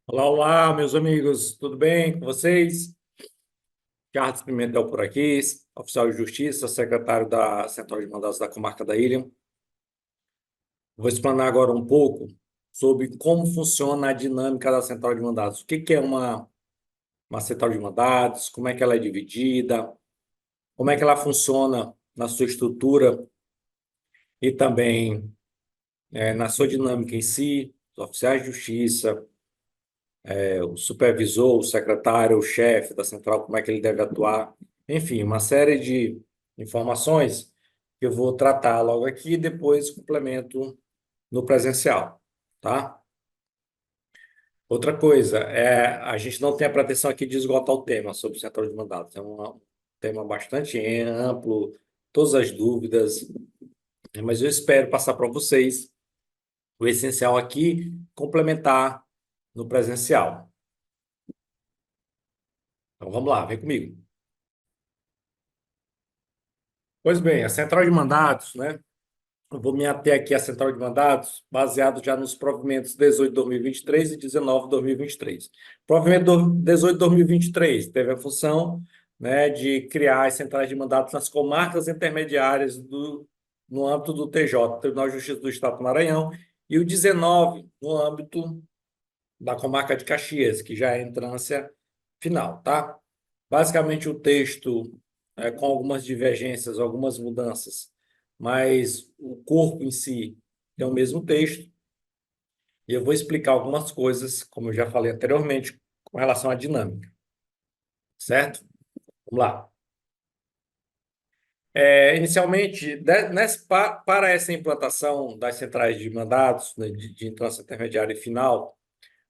Olá, olá, meus amigos, tudo bem com vocês? Carlos Pimentel por aqui, oficial de Justiça, secretário da Central de Mandados da Comarca da Ilha. Vou explanar agora um pouco sobre como funciona a dinâmica da Central de Mandados. O que que é uma Central de Mandados, como é que ela é dividida, como é que ela funciona na sua estrutura e também na sua dinâmica em si, os oficiais de justiça, o supervisor, o secretário, o chefe da central, como é que ele deve atuar. Enfim, uma série de informações que eu vou tratar logo aqui e depois complemento no presencial, tá? Outra coisa, a gente não tem a pretensão aqui de esgotar o tema sobre o central de mandatos. É um tema bastante amplo, todas as dúvidas, mas eu espero passar para vocês o essencial aqui, complementar no presencial. Então vamos lá, vem comigo. Pois bem, a central de mandatos, né? Eu vou me ater aqui à central de mandatos, baseado já nos provimentos 18 de 2023 e 19 de 2023. Provimento 18 de 2023 teve a função, né, de criar as centrais de mandatos nas comarcas intermediárias no âmbito do TJ, Tribunal de Justiça do Estado do Maranhão, e o 19 no âmbito da comarca de Caxias, que já é a entrância final, tá? Basicamente, o texto é com algumas divergências, algumas mudanças, mas o corpo em si é o mesmo texto. E eu vou explicar algumas coisas, como eu já falei anteriormente, com relação à dinâmica, certo? Vamos lá. Inicialmente, para essa implantação das centrais de mandados, né, de entrância intermediária e final,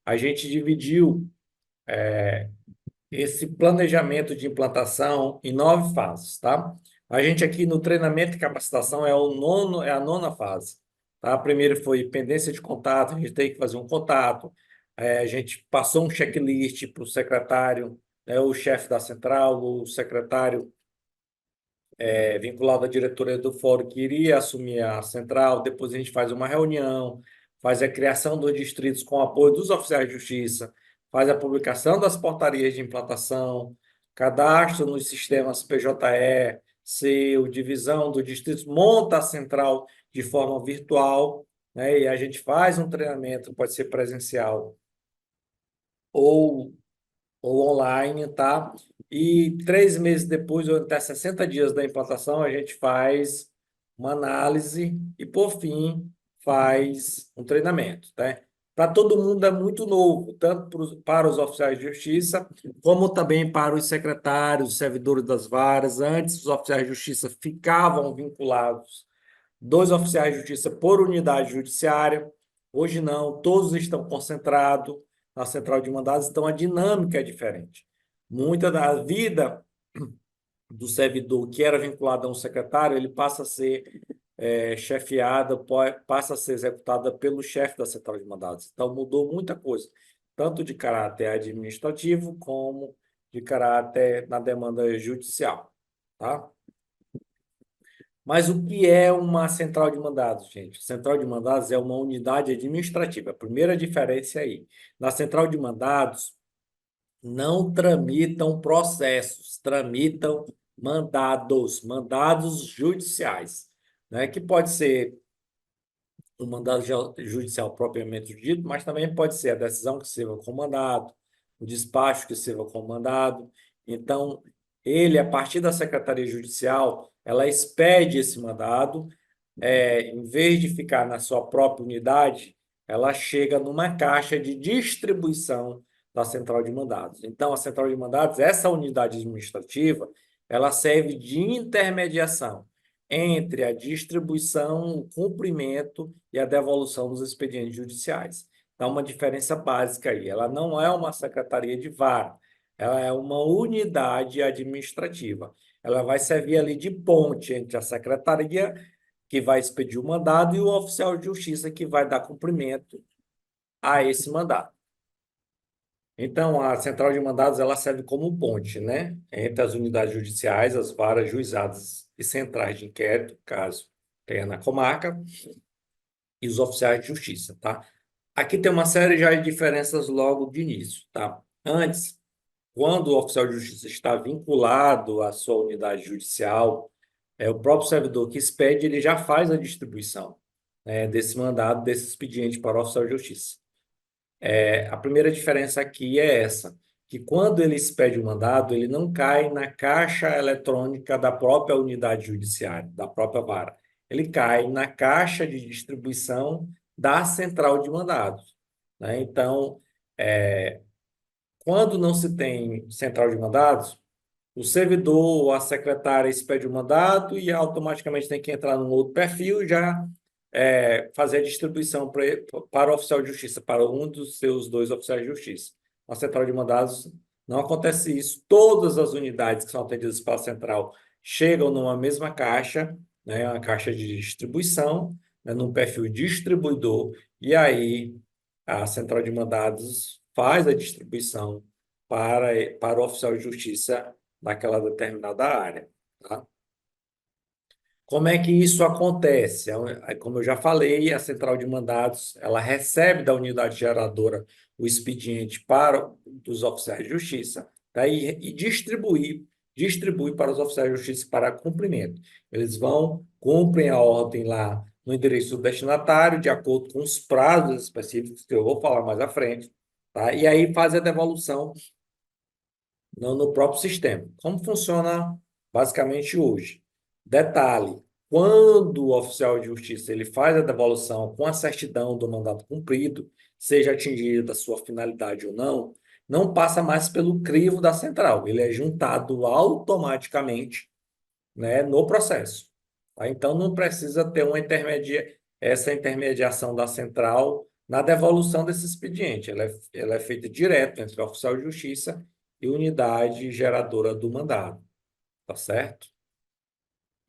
a gente dividiu esse planejamento de implantação em 9 fases, tá? A gente aqui no treinamento e capacitação é a nona fase, tá? A primeira foi pendência de contato, a gente tem que fazer um contato, a gente passou um checklist para o secretário, né, o chefe da central, o secretário vinculado à diretoria do fórum que iria assumir a central, depois a gente faz uma reunião, faz a criação dos distritos com apoio dos oficiais de justiça, faz a publicação das portarias de implantação, cadastro nos sistemas PJE, SEU, divisão dos distritos, monta a central de forma virtual, né? E a gente faz um treinamento, pode ser presencial ou online, tá? E 3 meses depois, ou até 60 dias da implantação, a gente faz uma análise e, por fim, faz um treinamento, tá? Para todo mundo é muito novo, tanto para os oficiais de justiça, como também para os secretários, os servidores das varas. Antes, os oficiais de justiça ficavam vinculados, 2 oficiais de justiça por unidade judiciária. Hoje não, todos estão concentrados na central de mandados, então a dinâmica é diferente. Muita da vida do servidor que era vinculado a um secretário, ele passa a ser chefiada, passa a ser executada pelo chefe da central de mandados. Então mudou muita coisa, tanto de caráter administrativo como de caráter na demanda judicial, tá? Mas o que é uma central de mandados, gente? Central de mandados é uma unidade administrativa. A primeira diferença é aí. Na central de mandados, não tramitam processos, tramitam mandados judiciais, né? Que pode ser o mandado judicial propriamente dito, mas também pode ser a decisão que sirva como mandado, o despacho que sirva como mandado. Então, ele, a partir da Secretaria Judicial, ela expede esse mandado, em vez de ficar na sua própria unidade, ela chega numa caixa de distribuição da central de mandados. Então, a central de mandados, essa unidade administrativa, ela serve de intermediação entre a distribuição, o cumprimento e a devolução dos expedientes judiciais. Então, uma diferença básica aí. Ela não é uma secretaria de vara, ela é uma unidade administrativa. Ela vai servir ali de ponte entre a secretaria, que vai expedir o mandado, e o oficial de justiça, que vai dar cumprimento a esse mandado. Então, a central de mandados ela serve como ponte, né, entre as unidades judiciais, as varas juizadas e centrais de inquérito, caso tenha na comarca, e os oficiais de justiça, tá? Aqui tem uma série já de diferenças logo de início, tá? Antes, quando o oficial de justiça está vinculado à sua unidade judicial, o próprio servidor que expede, ele já faz a distribuição, né, desse mandado, desse expediente para o oficial de justiça. A primeira diferença aqui é essa, que quando ele expede o mandado, ele não cai na caixa eletrônica da própria unidade judiciária, da própria vara. Ele cai na caixa de distribuição da central de mandados, né? Então, quando não se tem central de mandados, o servidor ou a secretária expede o mandado e automaticamente tem que entrar num outro perfil e já fazer a distribuição para o oficial de justiça, para um dos seus dois oficiais de justiça. Na central de mandados não acontece isso. Todas as unidades que são atendidas pela central chegam numa mesma caixa, né, uma caixa de distribuição, né, num perfil distribuidor, e aí a central de mandados faz a distribuição para o oficial de justiça daquela determinada área, tá? Como é que isso acontece? Como eu já falei, a central de mandados, ela recebe da unidade geradora o expediente para dos oficiais de justiça, tá? E distribui para os oficiais de justiça para cumprimento. Eles vão, cumprem a ordem lá no endereço do destinatário, de acordo com os prazos específicos que eu vou falar mais à frente, tá? E aí faz a devolução no próprio sistema. Como funciona basicamente hoje? Detalhe: quando o oficial de justiça ele faz a devolução com a certidão do mandato cumprido, seja atingida a sua finalidade ou não, não passa mais pelo crivo da central, ele é juntado automaticamente, né, no processo. Tá? Então, não precisa ter essa intermediação da central na devolução desse expediente. Ela é feita direto entre o oficial de justiça e unidade geradora do mandado, tá certo?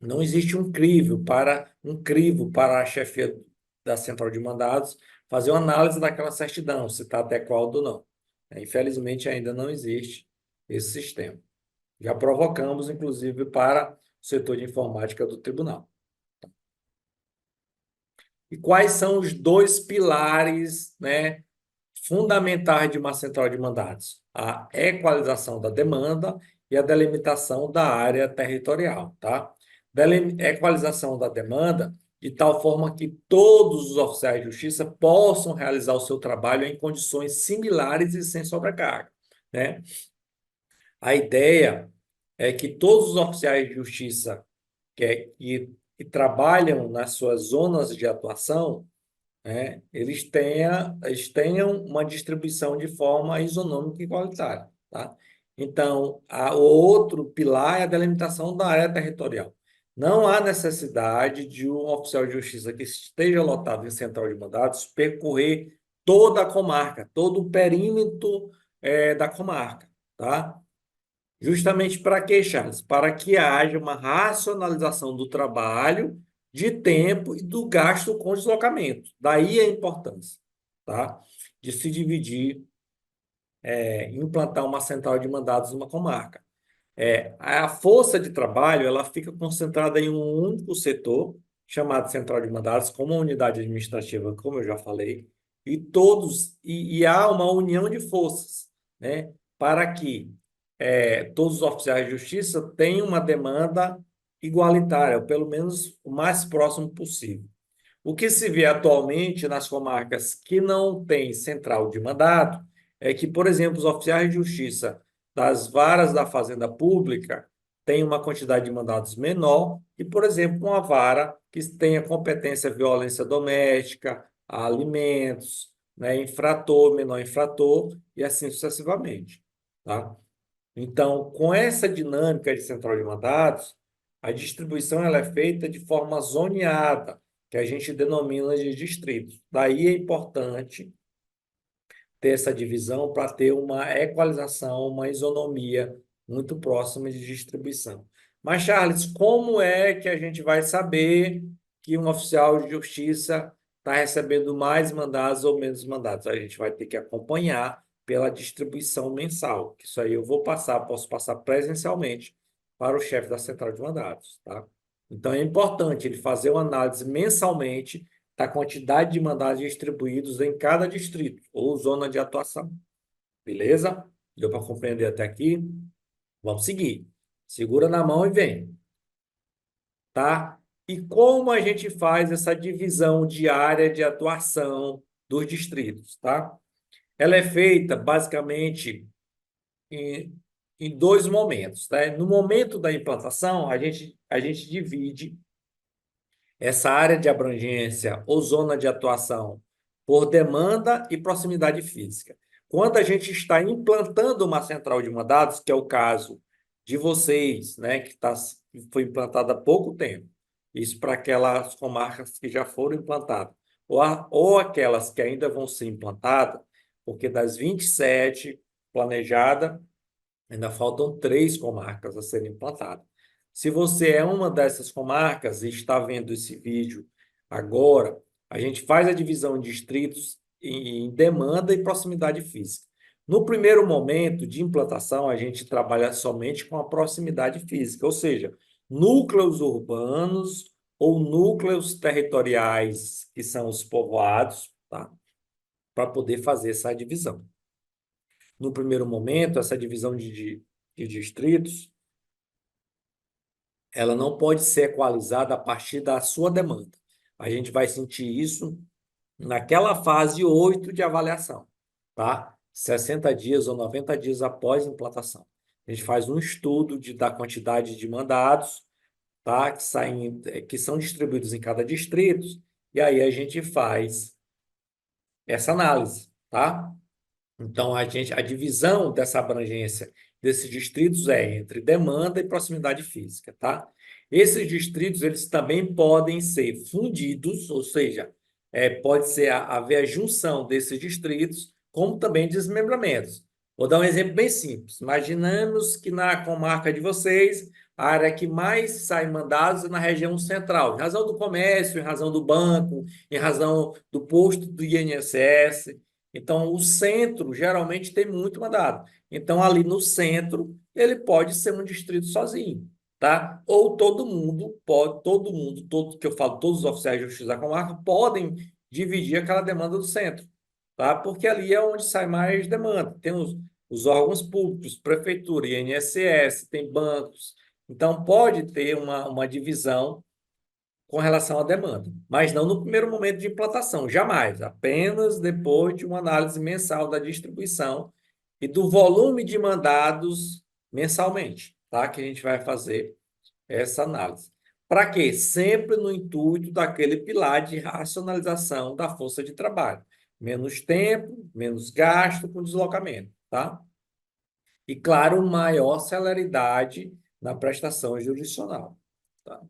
Não existe um crivo para a chefia da central de mandados fazer uma análise daquela certidão, se está adequado ou não. Infelizmente, ainda não existe esse sistema. Já provocamos, inclusive, para o setor de informática do tribunal. E quais são os dois pilares, né, fundamentais de uma central de mandados? A equalização da demanda e a delimitação da área territorial, tá? Equalização da demanda de tal forma que todos os oficiais de justiça possam realizar o seu trabalho em condições similares e sem sobrecarga, né? A ideia é que todos os oficiais de justiça que trabalham nas suas zonas de atuação, né, eles tenham uma distribuição de forma isonômica e igualitária, tá? Então, o outro pilar é a delimitação da área territorial. Não há necessidade de um oficial de justiça que esteja lotado em central de mandados percorrer toda a comarca, todo o perímetro da comarca, tá? Justamente para quê, Charles? Para que haja uma racionalização do trabalho, de tempo e do gasto com deslocamento. Daí a importância, tá? De se dividir, implantar uma central de mandados numa comarca. A força de trabalho ela fica concentrada em um único setor, chamado central de mandados, como uma unidade administrativa, como eu já falei, e há uma união de forças, né, para que todos os oficiais de justiça tenham uma demanda igualitária, ou pelo menos o mais próximo possível. O que se vê atualmente nas comarcas que não têm central de mandado é que, por exemplo, os oficiais de justiça das varas da Fazenda Pública têm uma quantidade de mandados menor e, por exemplo, uma vara que tenha competência violência doméstica, alimentos, né, infrator, menor infrator e assim sucessivamente, tá? Então, com essa dinâmica de central de mandados, a distribuição ela é feita de forma zoneada, que a gente denomina de distritos. Daí é importante ter essa divisão para ter uma equalização, uma isonomia muito próxima de distribuição. Mas, Charles, como é que a gente vai saber que um oficial de justiça está recebendo mais mandados ou menos mandados? A gente vai ter que acompanhar pela distribuição mensal, que isso aí eu posso passar presencialmente para o chefe da central de mandados, tá? Então é importante ele fazer uma análise mensalmente da quantidade de mandados distribuídos em cada distrito ou zona de atuação. Beleza? Deu para compreender até aqui? Vamos seguir. Segura na mão e vem, tá? E como a gente faz essa divisão de área de atuação dos distritos, tá? Ela é feita basicamente em, em dois momentos, tá? No momento da implantação, a gente divide essa área de abrangência ou zona de atuação por demanda e proximidade física. Quando a gente está implantando uma central de mandados, que é o caso de vocês, né, que foi implantada há pouco tempo, isso para aquelas comarcas que já foram implantadas, ou aquelas que ainda vão ser implantadas, porque das 27 planejadas, ainda faltam 3 comarcas a serem implantadas. Se você é uma dessas comarcas e está vendo esse vídeo agora, a gente faz a divisão de distritos em demanda e proximidade física. No primeiro momento de implantação, a gente trabalha somente com a proximidade física, ou seja, núcleos urbanos ou núcleos territoriais, que são os povoados, tá? Para poder fazer essa divisão. No primeiro momento, essa divisão de distritos, ela não pode ser equalizada a partir da sua demanda. A gente vai sentir isso naquela fase 8 de avaliação, tá? 60 dias ou 90 dias após a implantação. A gente faz um estudo da quantidade de mandados, tá? Que são distribuídos em cada distrito, e aí a gente faz essa análise, tá? Então, a divisão dessa abrangência desses distritos é entre demanda e proximidade física, tá? Esses distritos, eles também podem ser fundidos, ou seja, pode ser haver a junção desses distritos, como também desmembramentos. Vou dar um exemplo bem simples. Imaginamos que na comarca de vocês, a área que mais sai mandados é na região central, em razão do comércio, em razão do banco, em razão do posto do INSS. Então, o centro geralmente tem muito mandado. Então, ali no centro, ele pode ser um distrito sozinho, tá? Ou todo mundo pode, todo que eu falo, todos os oficiais de justiça da comarca podem dividir aquela demanda do centro, tá? Porque ali é onde sai mais demanda. Tem os órgãos públicos, prefeitura, INSS, tem bancos. Então, pode ter uma divisão com relação à demanda, mas não no primeiro momento de implantação, jamais, apenas depois de uma análise mensal da distribuição e do volume de mandados mensalmente, tá? Que a gente vai fazer essa análise. Para quê? Sempre no intuito daquele pilar de racionalização da força de trabalho. Menos tempo, menos gasto com deslocamento, tá? E, claro, maior celeridade na prestação jurisdicional, tá?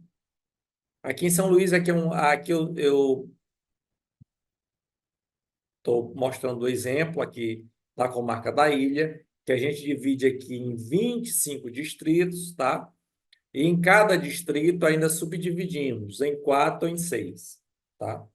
Aqui em São Luís, aqui eu estou mostrando o exemplo aqui da comarca da Ilha, que a gente divide aqui em 25 distritos, tá? E em cada distrito ainda subdividimos em 4 ou em 6, tá?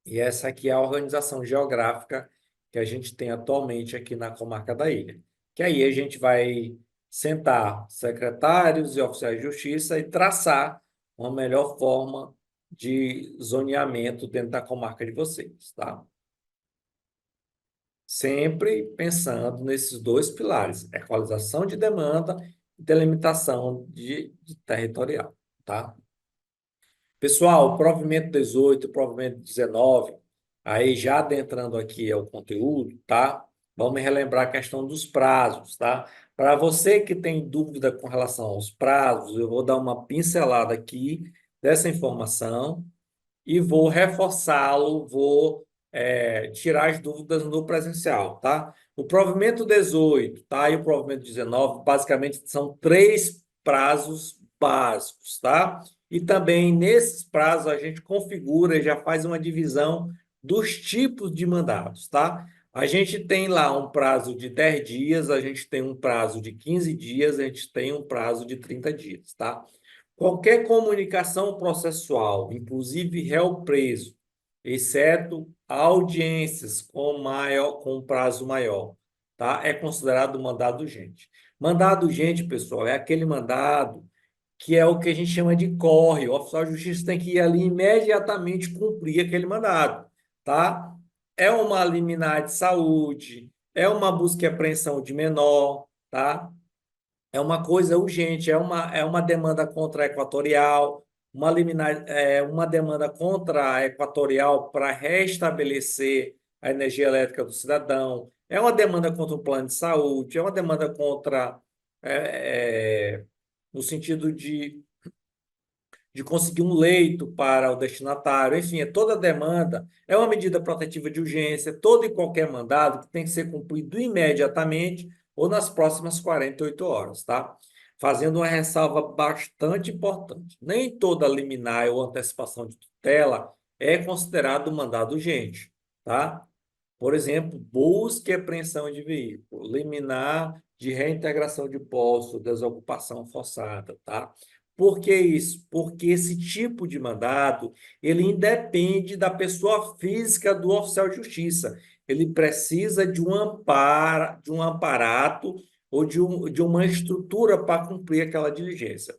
E essa aqui é a organização geográfica que a gente tem atualmente aqui na comarca da Ilha. Que aí a gente vai sentar secretários e oficiais de justiça e traçar uma melhor forma de zoneamento dentro da comarca de vocês, tá? Sempre pensando nesses dois pilares, equalização de demanda e delimitação de territorial, tá? Pessoal, provimento 18, provimento 19, aí já adentrando aqui ao conteúdo, tá? Vamos relembrar a questão dos prazos, tá? Para você que tem dúvida com relação aos prazos, eu vou dar uma pincelada aqui dessa informação e vou reforçá-lo, vou tirar as dúvidas no presencial, tá? O provimento 18, tá? E o provimento 19, basicamente, são 3 prazos básicos, tá? E também, nesses prazos, a gente configura e já faz uma divisão dos tipos de mandados, tá? A gente tem lá um prazo de 10 dias, a gente tem um prazo de 15 dias, a gente tem um prazo de 30 dias, tá? Qualquer comunicação processual, inclusive réu preso, exceto audiências com prazo maior, tá? É considerado mandado urgente. Mandado urgente, pessoal, é aquele mandado que é o que a gente chama de corre. O oficial de justiça tem que ir ali imediatamente cumprir aquele mandado, tá? É uma liminar de saúde, é uma busca e apreensão de menor, tá? É uma coisa urgente, é uma demanda contra-equatorial, uma liminar, uma demanda contra-equatorial para restabelecer a energia elétrica do cidadão, é uma demanda contra o plano de saúde, é uma demanda contra, no sentido de conseguir um leito para o destinatário, enfim, é toda demanda, é uma medida protetiva de urgência, todo e qualquer mandado que tem que ser cumprido imediatamente ou nas próximas 48 horas, tá? Fazendo uma ressalva bastante importante. Nem toda liminar ou antecipação de tutela é considerado mandado urgente, tá? Por exemplo, busca e apreensão de veículo, liminar de reintegração de posto, desocupação forçada, tá? Por que isso? Porque esse tipo de mandado, ele independe da pessoa física do oficial de justiça. Ele precisa de um amparo, de um aparato ou de uma estrutura para cumprir aquela diligência.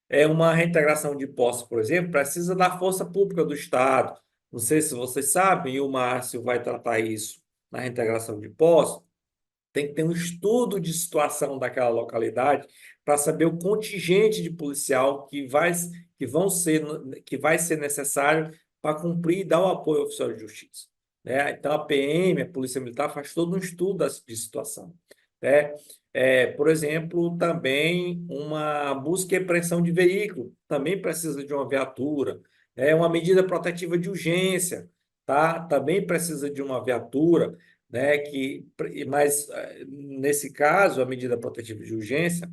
É uma reintegração de posse, por exemplo, precisa da força pública do Estado. Não sei se vocês sabem, e o Márcio vai tratar isso na reintegração de posse. Tem que ter um estudo de situação daquela localidade para saber o contingente de policial que vão ser, que vai ser necessário para cumprir e dar o apoio ao oficial de justiça. Né? Então, a PM, a Polícia Militar, faz todo um estudo de situação. Né? Por exemplo, também uma busca e apreensão de veículo, também precisa de uma viatura. Uma medida protetiva de urgência, tá? Também precisa de uma viatura, né? Mas nesse caso, a medida protetiva de urgência,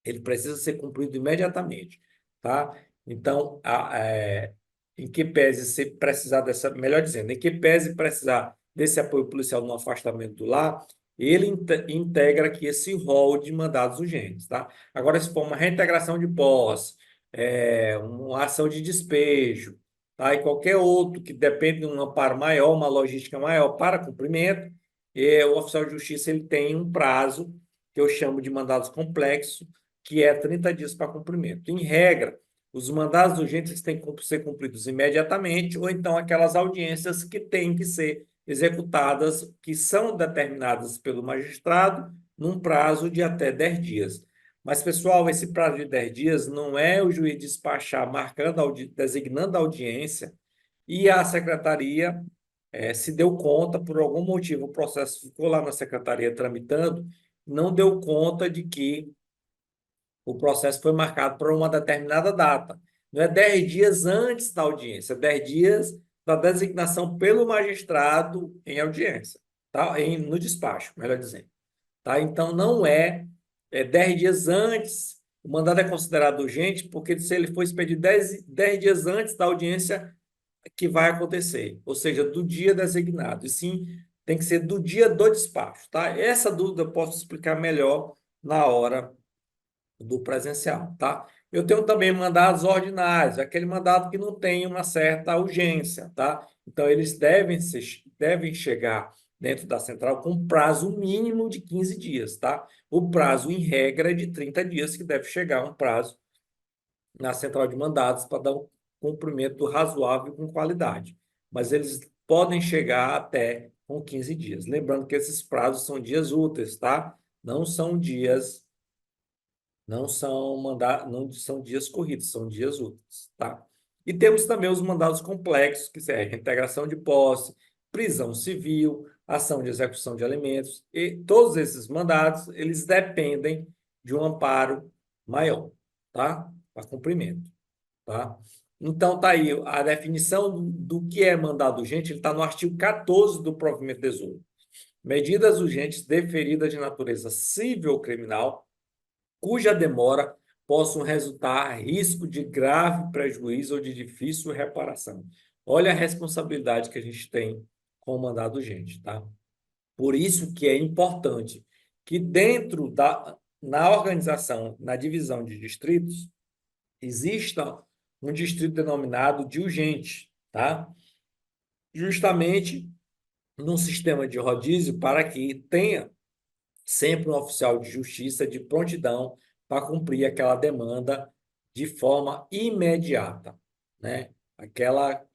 ele precisa ser cumprido imediatamente, tá? Então, em que pese se precisar dessa, melhor dizendo, em que pese precisar desse apoio policial no afastamento do lar, ele integra aqui esse rol de mandados urgentes, tá? Agora, se for uma reintegração de posse, uma ação de despejo, tá? E qualquer outro que depende de um amparo maior, uma logística maior para cumprimento, o oficial de justiça ele tem um prazo que eu chamo de mandados complexos, que é 30 dias para cumprimento. Em regra, os mandados urgentes têm que ser cumpridos imediatamente, ou então aquelas audiências que têm que ser executadas, que são determinadas pelo magistrado, num prazo de até 10 dias. Mas, pessoal, esse prazo de 10 dias não é o juiz despachar, designando a audiência, e a secretaria se deu conta, por algum motivo, o processo ficou lá na secretaria tramitando, não deu conta de que o processo foi marcado para uma determinada data. Não é 10 dias antes da audiência, é 10 dias da designação pelo magistrado em audiência, tá? No despacho, melhor dizendo. Tá? Então, não é 10 dias antes, o mandado é considerado urgente, porque se ele for expedido 10 dias antes da audiência que vai acontecer, ou seja, do dia designado, e sim tem que ser do dia do despacho. Tá? Essa dúvida eu posso explicar melhor na hora do presencial, tá? Eu tenho também mandados ordinários, aquele mandado que não tem uma certa urgência, tá? Então, eles devem chegar dentro da central com prazo mínimo de 15 dias, tá? O prazo, em regra, é de 30 dias, que deve chegar um prazo na central de mandados para dar um cumprimento razoável com qualidade. Mas eles podem chegar até com 15 dias. Lembrando que esses prazos são dias úteis, tá? Não são dias não são dias corridos, são dias úteis, tá? E temos também os mandados complexos, que é reintegração de posse, prisão civil, ação de execução de alimentos, e todos esses mandados, eles dependem de um amparo maior, tá? Para cumprimento, tá? Então, tá aí a definição do que é mandado urgente, ele está no artigo 14 do provimento 18. Medidas urgentes deferidas de natureza civil ou criminal, cuja demora possam resultar risco de grave prejuízo ou de difícil reparação. Olha a responsabilidade que a gente tem com o mandado urgente, tá? Por isso que é importante que na organização, na divisão de distritos, exista um distrito denominado de urgente, tá? Justamente num sistema de rodízio para que tenha sempre um oficial de justiça de prontidão para cumprir aquela demanda de forma imediata, né?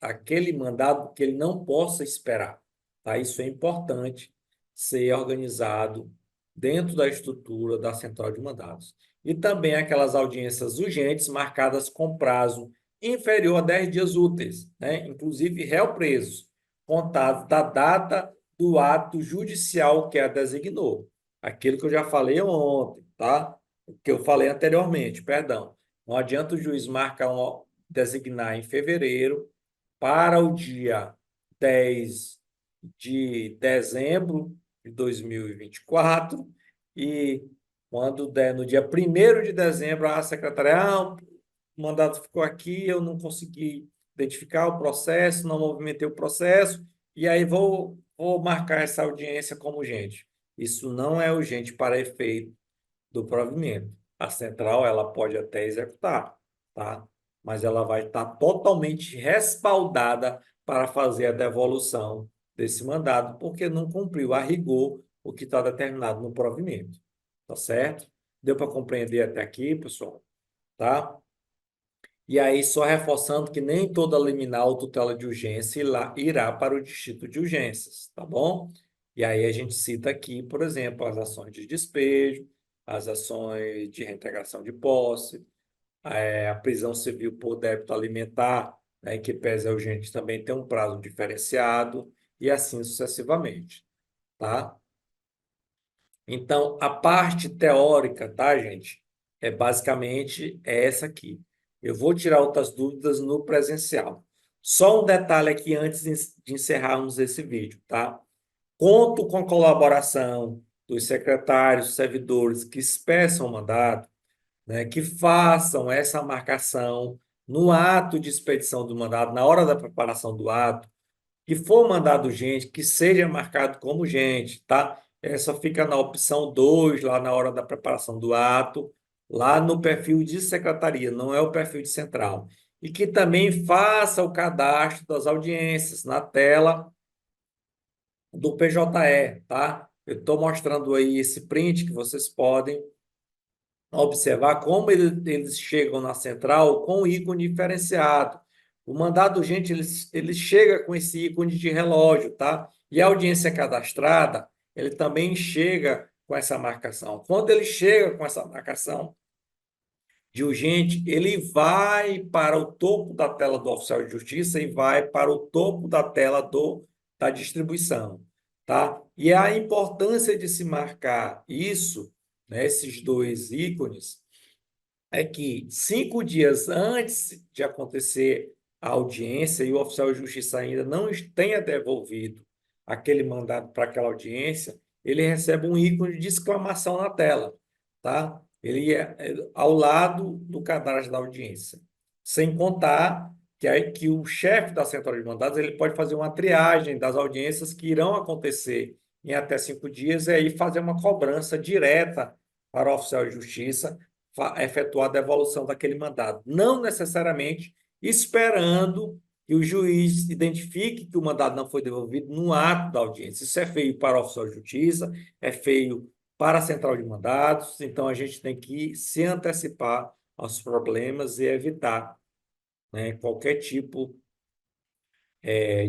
Aquele mandado que ele não possa esperar, tá? Isso é importante ser organizado dentro da estrutura da central de mandados. E também aquelas audiências urgentes marcadas com prazo inferior a 10 dias úteis, né? Inclusive réu preso, contado da data do ato judicial que a designou. Aquilo que eu já falei ontem, tá? Que eu falei anteriormente, perdão. Não adianta o juiz designar em fevereiro para o dia 10 de dezembro de 2024 e quando der no dia 1º de dezembro, a secretaria, o mandado ficou aqui, eu não consegui identificar o processo, não movimentei o processo, e aí vou marcar essa audiência como urgente. Isso não é urgente para efeito do provimento. A central ela pode até executar, tá? Mas ela vai estar totalmente respaldada para fazer a devolução desse mandado, porque não cumpriu a rigor o que está determinado no provimento. Tá certo? Deu para compreender até aqui, pessoal? Tá? E aí, só reforçando que nem toda liminar ou tutela de urgência irá para o distrito de urgências, tá bom? E aí a gente cita aqui, por exemplo, as ações de despejo, as ações de reintegração de posse, a prisão civil por débito alimentar, né, que pese urgente também tem um prazo diferenciado, e assim sucessivamente, tá? Então, a parte teórica, tá, gente? É basicamente essa aqui. Eu vou tirar outras dúvidas no presencial. Só um detalhe aqui antes de encerrarmos esse vídeo, tá? Conto com a colaboração dos secretários, servidores que expressam o mandato, né, que façam essa marcação no ato de expedição do mandado, na hora da preparação do ato, que for mandado gente, que seja marcado como gente, tá? Só fica na opção 2 lá na hora da preparação do ato, lá no perfil de secretaria, não é o perfil de central. E que também faça o cadastro das audiências na tela do PJE, tá? Eu estou mostrando aí esse print que vocês podem observar como eles chegam na central com o ícone diferenciado. O mandado urgente ele chega com esse ícone de relógio, tá? E a audiência cadastrada, ele também chega com essa marcação. Quando ele chega com essa marcação de urgente, ele vai para o topo da tela do oficial de justiça e vai para o topo da tela da distribuição, tá? E a importância de se marcar isso, né, esses dois ícones, é que 5 dias antes de acontecer a audiência e o oficial de justiça ainda não tenha devolvido aquele mandado para aquela audiência, ele recebe um ícone de exclamação na tela, tá? Ele é ao lado do cadastro da audiência. Sem contar que o chefe da central de mandados ele pode fazer uma triagem das audiências que irão acontecer em até 5 dias e aí fazer uma cobrança direta para o oficial de justiça efetuar a devolução daquele mandado, não necessariamente esperando que o juiz identifique que o mandado não foi devolvido no ato da audiência. Isso é feio para o oficial de justiça, é feio para a central de mandados, então a gente tem que se antecipar aos problemas e evitar, né, qualquer tipo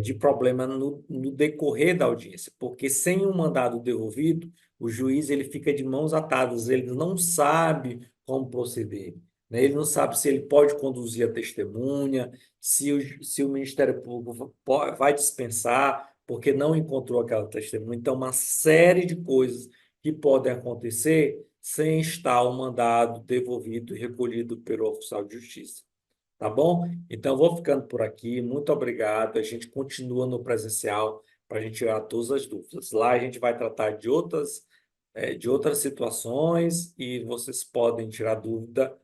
de problema no decorrer da audiência, porque sem um mandado devolvido, o juiz ele fica de mãos atadas, ele não sabe como proceder, né? Ele não sabe se ele pode conduzir a testemunha, se o Ministério Público vai dispensar porque não encontrou aquela testemunha. Então, uma série de coisas que podem acontecer sem estar o mandado devolvido e recolhido pelo oficial de justiça. Tá bom? Então, vou ficando por aqui. Muito obrigado. A gente continua no presencial para a gente tirar todas as dúvidas. Lá a gente vai tratar de outras situações e vocês podem tirar dúvida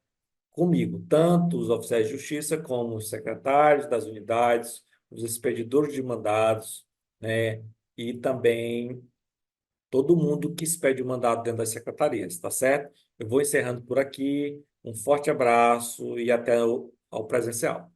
comigo, tanto os oficiais de justiça como os secretários das unidades, os expedidores de mandados, né? E também todo mundo que expede o mandado dentro das secretarias, tá certo? Eu vou encerrando por aqui. Um forte abraço e até ao presencial.